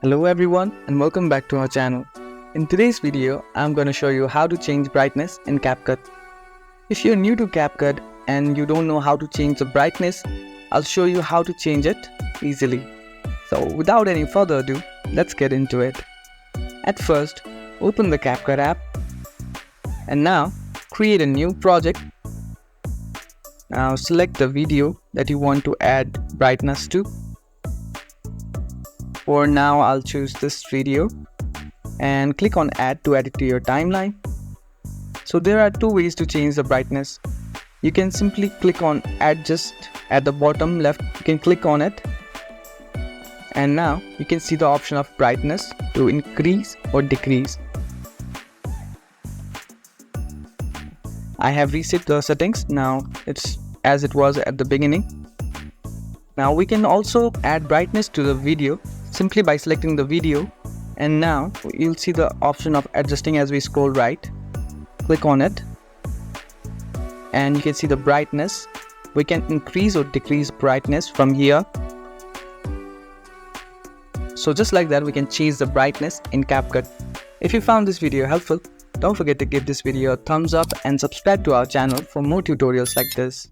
Hello everyone and welcome back to our channel. In today's video, I'm going to show you how to change brightness in CapCut. If you're new to CapCut and you don't know how to change the brightness, I'll show you how to change it easily. So without any further ado, let's get into it. At first, open the CapCut app and now create a new project. Now select the video that you want to add brightness to. For now, I'll choose this video and click on add to add it to your timeline. So there are two ways to change the brightness. You can simply click on adjust at the bottom left. You can click on it and now you can see the option of brightness to increase or decrease. I have reset the settings. Now it's as it was at the beginning. Now we can also add brightness to the video simply by selecting the video, and now you'll see the option of adjusting as we scroll right. Click on it and you can see the brightness. We can increase or decrease brightness from here. So just like that, we can change the brightness in CapCut. If you found this video helpful, don't forget to give this video a thumbs up and subscribe to our channel for more tutorials like this.